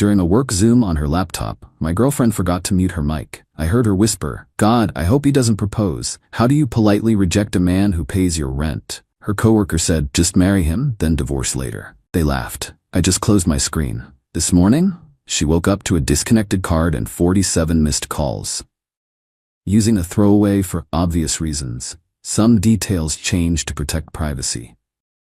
During a work Zoom on her laptop, my girlfriend forgot to mute her mic. I heard her whisper, "God, I hope he doesn't propose. How do you politely reject a man who pays your rent?" Her coworker said, "Just marry him, then divorce later." They laughed. I just closed my screen. This morning, she woke up to a disconnected card and 47 missed calls. Using a throwaway for obvious reasons. Some details changed to protect privacy.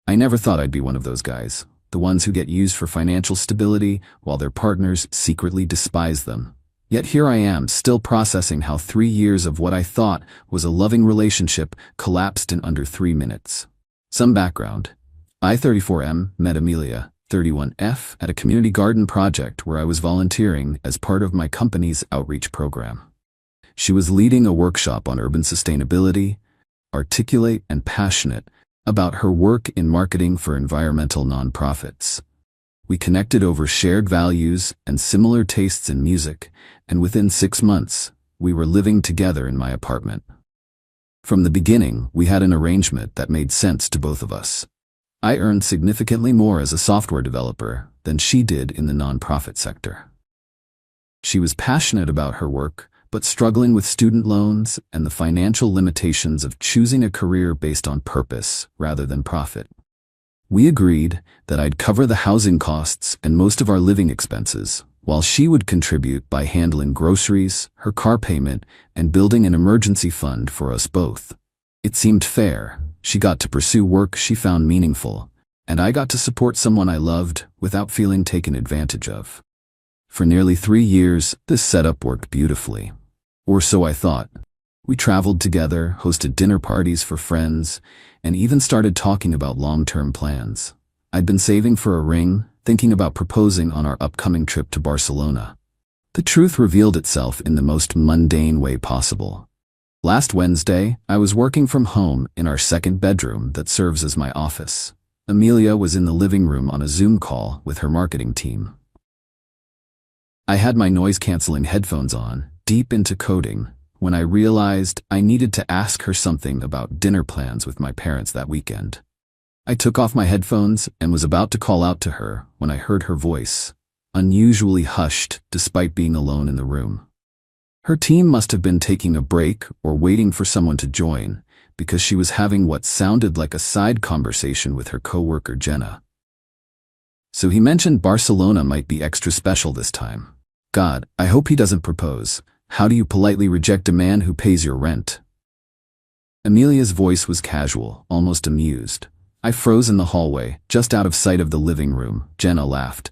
I never thought I'd be one of those guys. The ones who get used for financial stability while their partners secretly despise them. Yet here I am, still processing how 3 years of what I thought was a loving relationship collapsed in under 3 minutes. Some background. I, 34M, met Amelia, 31F, at a community garden project where I was volunteering as part of my company's outreach program. She was leading a workshop on urban sustainability, articulate and passionate about her work in marketing for environmental nonprofits. We connected over shared values and similar tastes in music, and within 6 months, we were living together in my apartment. From the beginning, we had an arrangement that made sense to both of us. I earned significantly more as a software developer than she did in the nonprofit sector. She was passionate about her work, but struggling with student loans and the financial limitations of choosing a career based on purpose rather than profit. We agreed that I'd cover the housing costs and most of our living expenses, while she would contribute by handling groceries, her car payment, and building an emergency fund for us both. It seemed fair. She got to pursue work she found meaningful, and I got to support someone I loved without feeling taken advantage of. For nearly 3 years, this setup worked beautifully. Or so I thought. We traveled together, hosted dinner parties for friends, and even started talking about long-term plans. I'd been saving for a ring, thinking about proposing on our upcoming trip to Barcelona. The truth revealed itself in the most mundane way possible. Last Wednesday, I was working from home in our second bedroom that serves as my office. Amelia was in the living room on a Zoom call with her marketing team. I had my noise-canceling headphones on, deep into coding, when I realized I needed to ask her something about dinner plans with my parents that weekend. I took off my headphones and was about to call out to her when I heard her voice, unusually hushed despite being alone in the room. Her team must have been taking a break or waiting for someone to join, because she was having what sounded like a side conversation with her coworker Jenna. "So he mentioned Barcelona might be extra special this time. God, I hope he doesn't propose. How do you politely reject a man who pays your rent?" Amelia's voice was casual, almost amused. I froze in the hallway, just out of sight of the living room. Jenna laughed.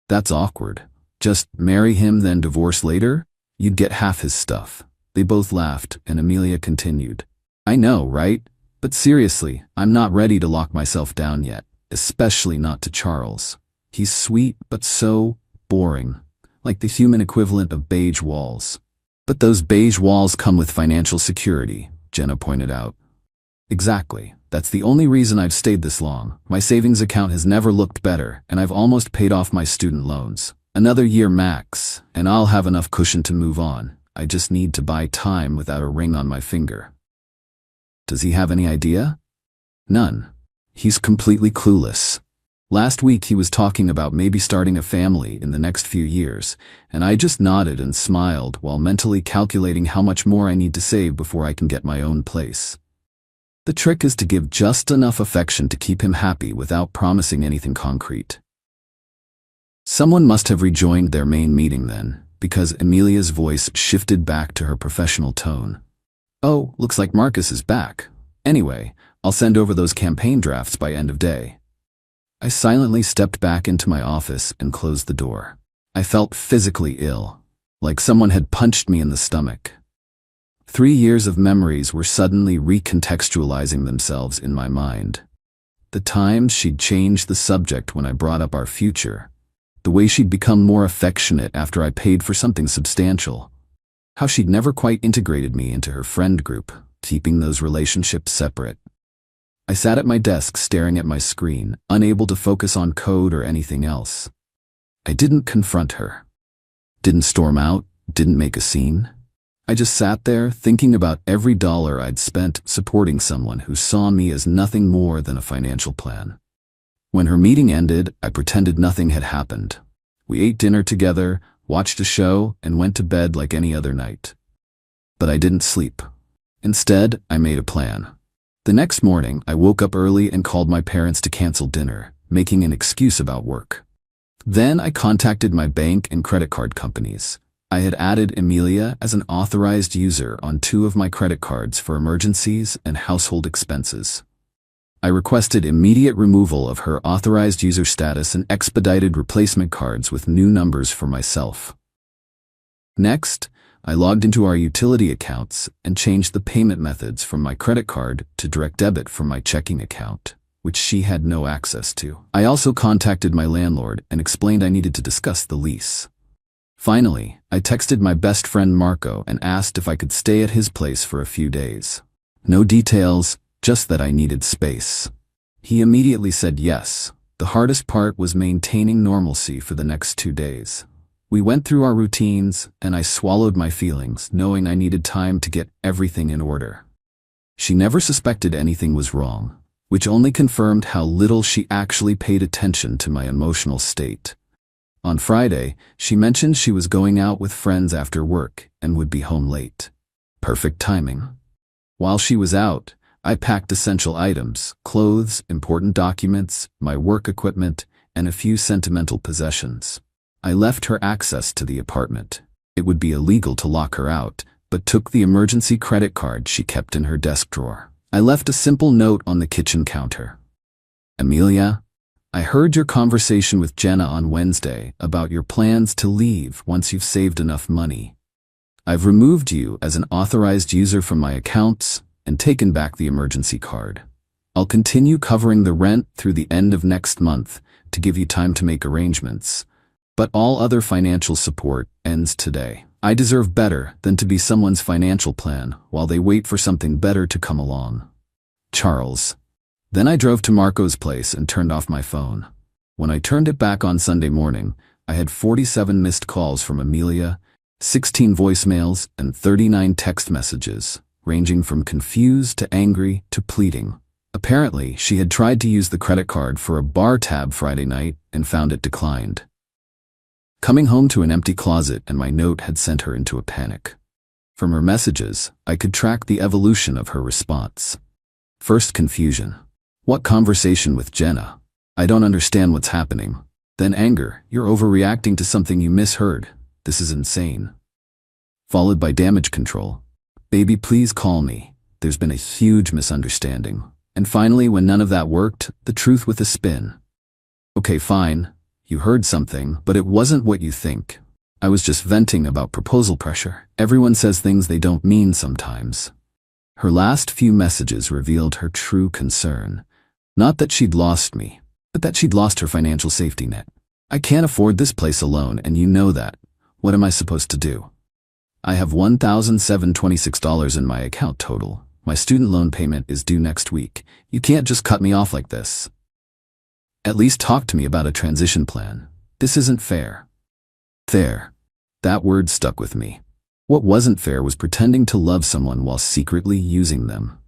"That's awkward. Just marry him then divorce later? You'd get half his stuff." They both laughed, and Amelia continued. "I know, right? But seriously, I'm not ready to lock myself down yet, especially not to Charles. He's sweet, but so boring. Like the human equivalent of beige walls." "But those beige walls come with financial security," Jenna pointed out. "Exactly. That's the only reason I've stayed this long. My savings account has never looked better, and I've almost paid off my student loans. Another year max, and I'll have enough cushion to move on. I just need to buy time without a ring on my finger." "Does he have any idea?" "None. He's completely clueless. Last week he was talking about maybe starting a family in the next few years, and I just nodded and smiled while mentally calculating how much more I need to save before I can get my own place. The trick is to give just enough affection to keep him happy without promising anything concrete." Someone must have rejoined their main meeting then, because Amelia's voice shifted back to her professional tone. "Oh, looks like Marcus is back. Anyway, I'll send over those campaign drafts by end of day." I silently stepped back into my office and closed the door. I felt physically ill, like someone had punched me in the stomach. 3 years of memories were suddenly recontextualizing themselves in my mind. The times she'd changed the subject when I brought up our future. The way she'd become more affectionate after I paid for something substantial. How she'd never quite integrated me into her friend group, keeping those relationships separate. I sat at my desk staring at my screen, unable to focus on code or anything else. I didn't confront her. Didn't storm out, didn't make a scene. I just sat there thinking about every dollar I'd spent supporting someone who saw me as nothing more than a financial plan. When her meeting ended, I pretended nothing had happened. We ate dinner together, watched a show, and went to bed like any other night. But I didn't sleep. Instead, I made a plan. The next morning, I woke up early and called my parents to cancel dinner, making an excuse about work. Then I contacted my bank and credit card companies. I had added Emilia as an authorized user on 2 of my credit cards for emergencies and household expenses. I requested immediate removal of her authorized user status and expedited replacement cards with new numbers for myself. Next, I logged into our utility accounts and changed the payment methods from my credit card to direct debit from my checking account, which she had no access to. I also contacted my landlord and explained I needed to discuss the lease. Finally, I texted my best friend Marco and asked if I could stay at his place for a few days. No details, just that I needed space. He immediately said yes. The hardest part was maintaining normalcy for the next 2 days. We went through our routines, and I swallowed my feelings, knowing I needed time to get everything in order. She never suspected anything was wrong, which only confirmed how little she actually paid attention to my emotional state. On Friday, she mentioned she was going out with friends after work and would be home late. Perfect timing. While she was out, I packed essential items, clothes, important documents, my work equipment, and a few sentimental possessions. I left her access to the apartment. It would be illegal to lock her out, but took the emergency credit card she kept in her desk drawer. I left a simple note on the kitchen counter. Emilia, I heard your conversation with Jenna on Wednesday about your plans to leave once you've saved enough money. I've removed you as an authorized user from my accounts and taken back the emergency card. I'll continue covering the rent through the end of next month to give you time to make arrangements, but all other financial support ends today. I deserve better than to be someone's financial plan while they wait for something better to come along. Charles. Then I drove to Marco's place and turned off my phone. When I turned it back on Sunday morning, I had 47 missed calls from Emilia, 16 voicemails, and 39 text messages, ranging from confused to angry to pleading. Apparently, she had tried to use the credit card for a bar tab Friday night and found it declined. Coming home to an empty closet and my note had sent her into a panic. From her messages, I could track the evolution of her response. First, confusion. What conversation with Jenna? I don't understand what's happening. Then anger. You're overreacting to something you misheard. This is insane. Followed by damage control. Baby, please call me. There's been a huge misunderstanding. And finally, when none of that worked, the truth with a spin. Okay, fine. You heard something, but it wasn't what you think. I was just venting about proposal pressure. Everyone says things they don't mean sometimes. Her last few messages revealed her true concern. Not that she'd lost me, but that she'd lost her financial safety net. I can't afford this place alone, and you know that. What am I supposed to do? I have $1,726 in my account total. My student loan payment is due next week. You can't just cut me off like this. At least talk to me about a transition plan. This isn't fair. Fair. That word stuck with me. What wasn't fair was pretending to love someone while secretly using them.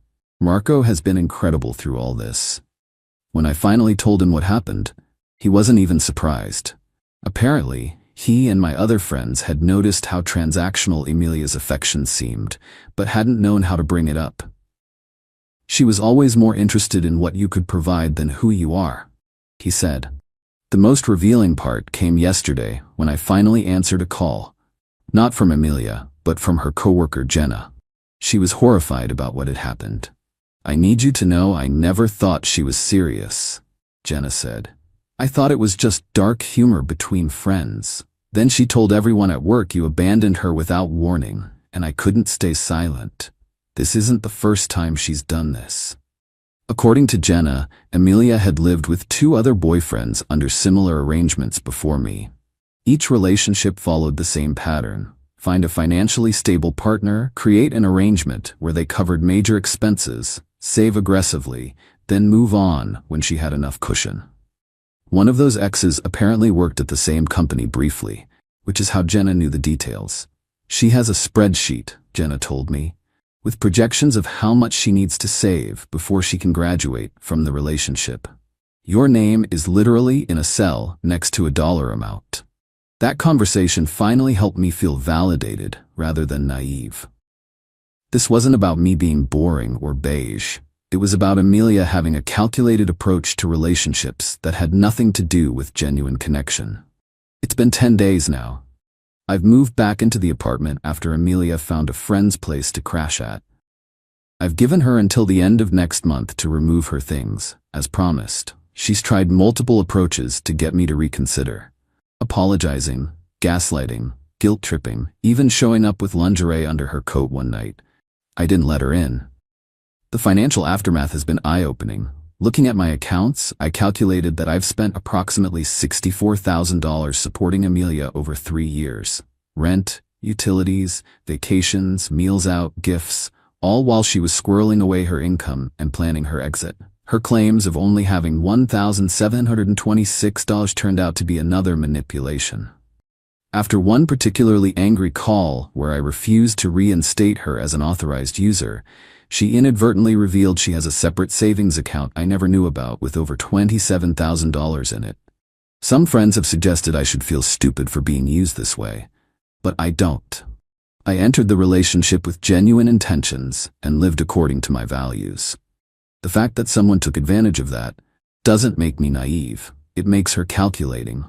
Marco has been incredible through all this. When I finally told him what happened, he wasn't even surprised. Apparently, he and my other friends had noticed how transactional Emilia's affection seemed, but hadn't known how to bring it up. She was always more interested in what you could provide than who you are, he said. The most revealing part came yesterday when I finally answered a call. Not from Emilia, but from her coworker Jenna. She was horrified about what had happened. I need you to know I never thought she was serious, Jenna said. I thought it was just dark humor between friends. Then she told everyone at work you abandoned her without warning, and I couldn't stay silent. This isn't the first time she's done this. According to Jenna, Emilia had lived with 2 other boyfriends under similar arrangements before me. Each relationship followed the same pattern. Find a financially stable partner, create an arrangement where they covered major expenses, save aggressively, then move on when she had enough cushion. One of those exes apparently worked at the same company briefly, which is how Jenna knew the details. She has a spreadsheet, Jenna told me, with projections of how much she needs to save before she can graduate from the relationship. Your name is literally in a cell next to a dollar amount. That conversation finally helped me feel validated rather than naive. This wasn't about me being boring or beige. It was about Amelia having a calculated approach to relationships that had nothing to do with genuine connection. It's been 10 days now. I've moved back into the apartment after Amelia found a friend's place to crash at. I've given her until the end of next month to remove her things, as promised. She's tried multiple approaches to get me to reconsider. Apologizing, gaslighting, guilt-tripping, even showing up with lingerie under her coat one night. I didn't let her in. The financial aftermath has been eye-opening. Looking at my accounts, I calculated that I've spent approximately $64,000 supporting Amelia over 3 years. Rent, utilities, vacations, meals out, gifts, all while she was squirreling away her income and planning her exit. Her claims of only having $1,726 turned out to be another manipulation. After one particularly angry call where I refused to reinstate her as an authorized user, she inadvertently revealed she has a separate savings account I never knew about with over $27,000 in it. Some friends have suggested I should feel stupid for being used this way, but I don't. I entered the relationship with genuine intentions and lived according to my values. The fact that someone took advantage of that doesn't make me naive. It makes her calculating.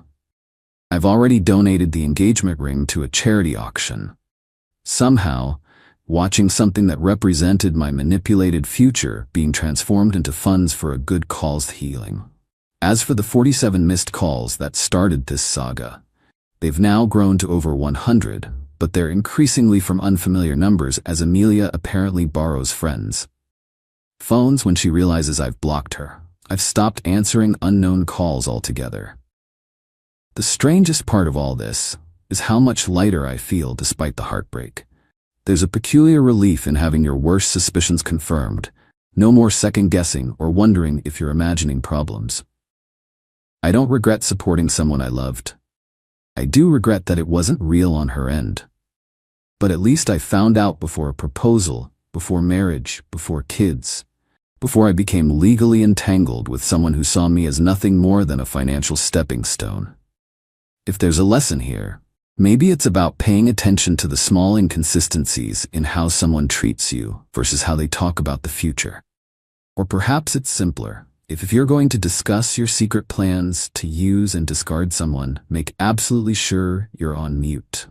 I've already donated the engagement ring to a charity auction. Somehow, watching something that represented my manipulated future being transformed into funds for a good cause healing. As for the 47 missed calls that started this saga, they've now grown to over 100, but they're increasingly from unfamiliar numbers as Amelia apparently borrows friends' phones when she realizes I've blocked her. I've stopped answering unknown calls altogether. The strangest part of all this is how much lighter I feel despite the heartbreak. There's a peculiar relief in having your worst suspicions confirmed. No more second-guessing or wondering if you're imagining problems. I don't regret supporting someone I loved. I do regret that it wasn't real on her end. But at least I found out before a proposal, before marriage, before kids, before I became legally entangled with someone who saw me as nothing more than a financial stepping stone. If there's a lesson here, maybe it's about paying attention to the small inconsistencies in how someone treats you versus how they talk about the future. Or perhaps it's simpler. If you're going to discuss your secret plans to use and discard someone, make absolutely sure you're on mute.